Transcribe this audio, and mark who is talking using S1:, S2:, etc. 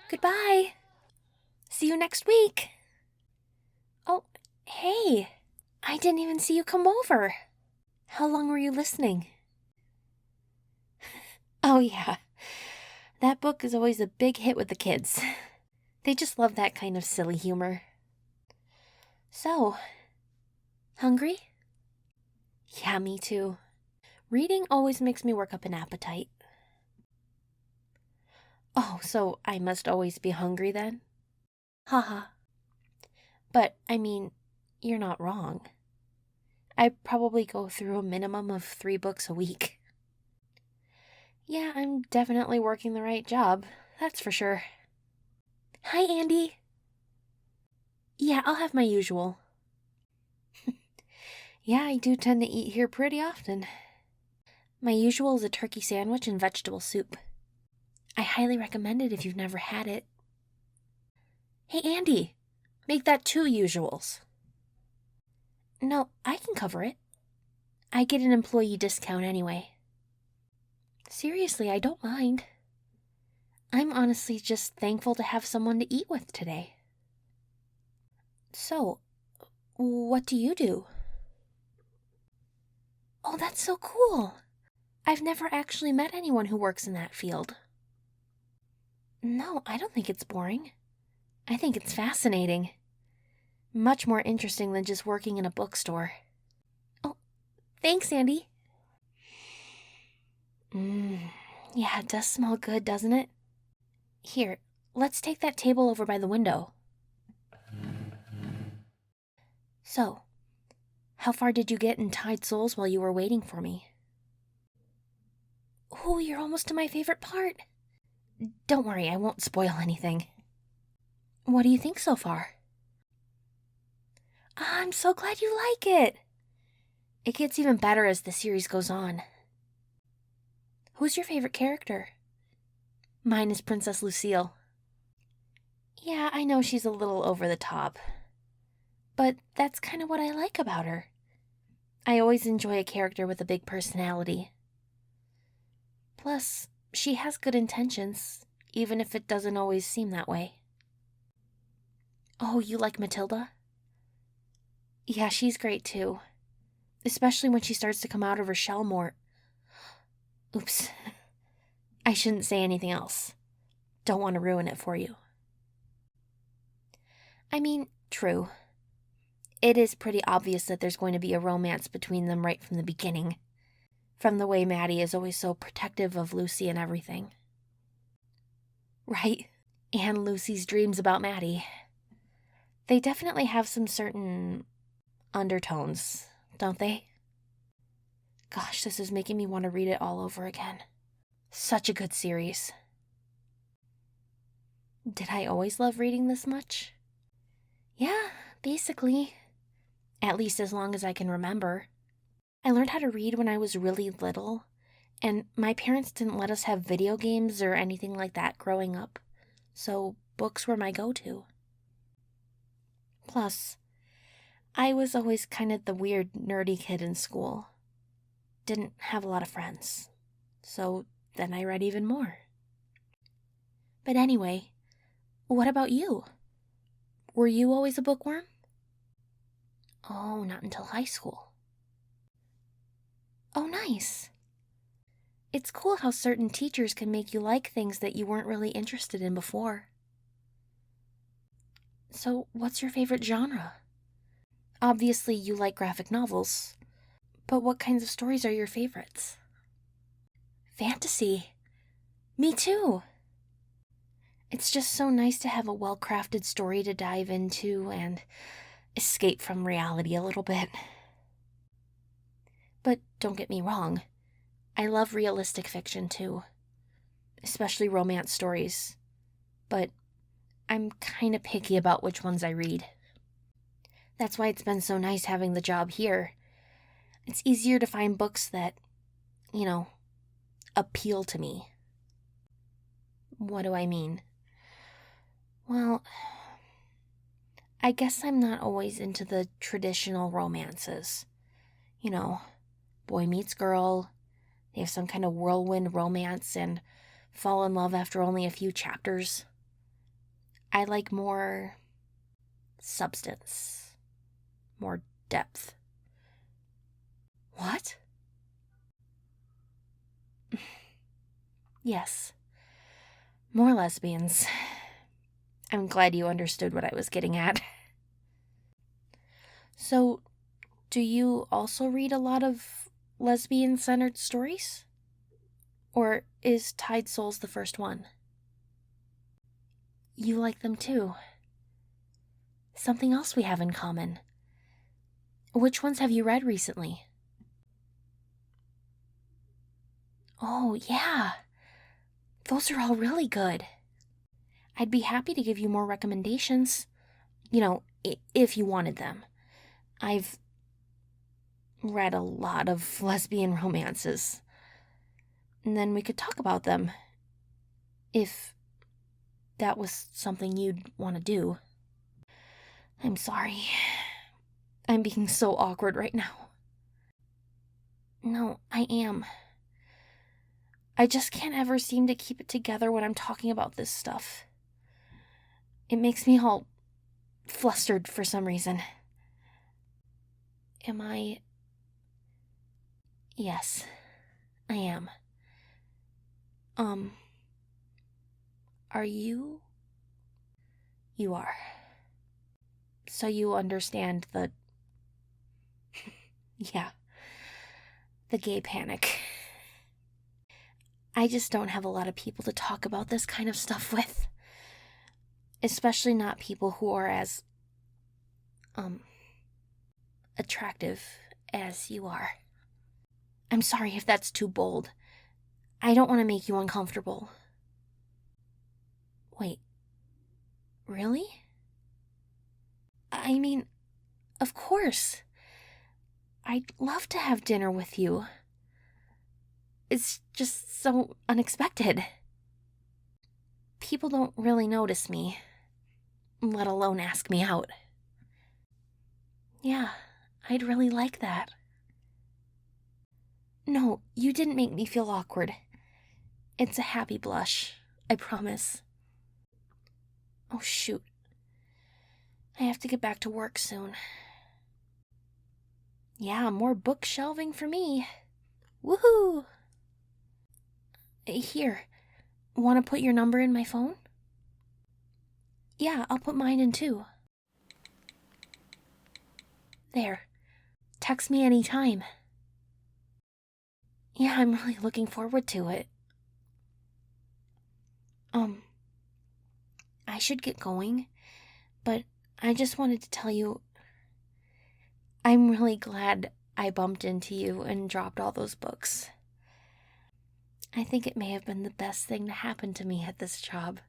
S1: Goodbye. See you next week. Oh, hey. I didn't even see you come over. How long were you listening? Oh, yeah. That book is always a big hit with the kids. They just love that kind of silly humor. So, hungry? Yeah, me too. Reading always makes me work up an appetite. Oh, so I must always be hungry then? Haha. But, I mean, you're not wrong. I probably go through a minimum of 3 books a week. Yeah, I'm definitely working the right job, that's for sure. Hi, Andy. Yeah, I'll have my usual. Yeah, I do tend to eat here pretty often. My usual is a turkey sandwich and vegetable soup. I highly recommend it if you've never had it. Hey, Andy, make that 2 usuals. No, I can cover it. I get an employee discount anyway. Seriously, I don't mind. I'm honestly just thankful to have someone to eat with today. So, what do you do? Oh, that's so cool. I've never actually met anyone who works in that field. No, I don't think it's boring. I think it's fascinating. Much more interesting than just working in a bookstore. Oh, thanks, Andy. Yeah, it does smell good, doesn't it? Here, let's take that table over by the window. So, how far did you get in Tide Souls while you were waiting for me? Oh, you're almost to my favorite part. Don't worry, I won't spoil anything. What do you think so far? I'm so glad you like it. It gets even better as the series goes on. Who's your favorite character? Mine is Princess Lucille. Yeah, I know she's a little over the top. But that's kind of what I like about her. I always enjoy a character with a big personality. Plus, she has good intentions, even if it doesn't always seem that way. Oh, you like Matilda? Yeah, she's great too. Especially when she starts to come out of her shell more. Oops. I shouldn't say anything else. Don't want to ruin it for you. I mean, true. It is pretty obvious that there's going to be a romance between them right from the beginning. From the way Maddie is always so protective of Lucy and everything. Right? And Lucy's dreams about Maddie. They definitely have some certain undertones, don't they? Gosh, this is making me want to read it all over again. Such a good series. Did I always love reading this much? Yeah, basically. At least as long as I can remember. I learned how to read when I was really little, and my parents didn't let us have video games or anything like that growing up, so books were my go-to. Plus, I was always kind of the weird, nerdy kid in school. Didn't have a lot of friends, so then I read even more. But anyway, what about you? Were you always a bookworm? Oh, not until high school. Oh, nice. It's cool how certain teachers can make you like things that you weren't really interested in before. So, what's your favorite genre? Obviously, you like graphic novels, but what kinds of stories are your favorites? Fantasy. Me too. It's just so nice to have a well-crafted story to dive into and escape from reality a little bit. But don't get me wrong, I love realistic fiction too, especially romance stories, but I'm kind of picky about which ones I read. That's why it's been so nice having the job here. It's easier to find books that, appeal to me. What do I mean? Well, I guess I'm not always into the traditional romances. Boy meets girl, they have some kind of whirlwind romance and fall in love after only a few chapters. I like more substance, more depth. What? Yes. More lesbians. I'm glad you understood what I was getting at. So, do you also read a lot of lesbian-centered stories? Or is Tide Souls the first one? You like them too. Something else we have in common. Which ones have you read recently? Oh, yeah. Those are all really good. I'd be happy to give you more recommendations. You know, if you wanted them. I've read a lot of lesbian romances. And then we could talk about them. If that was something you'd want to do. I'm sorry. I'm being so awkward right now. No, I am. I just can't ever seem to keep it together when I'm talking about this stuff. It makes me all flustered for some reason. Am I? Yes, I am. Are you? You are. So you understand the... yeah. The gay panic. I just don't have a lot of people to talk about this kind of stuff with. Especially not people who are as, attractive as you are. I'm sorry if that's too bold. I don't want to make you uncomfortable. Wait. Really? I mean, of course. I'd love to have dinner with you. It's just so unexpected. People don't really notice me, let alone ask me out. Yeah, I'd really like that. No, you didn't make me feel awkward. It's a happy blush, I promise. Oh, shoot. I have to get back to work soon. Yeah, more book shelving for me. Woohoo! Here, want to put your number in my phone? Yeah, I'll put mine in too. There. Text me anytime. Yeah, I'm really looking forward to it. I should get going, but I just wanted to tell you, I'm really glad I bumped into you and dropped all those books. I think it may have been the best thing to happen to me at this job.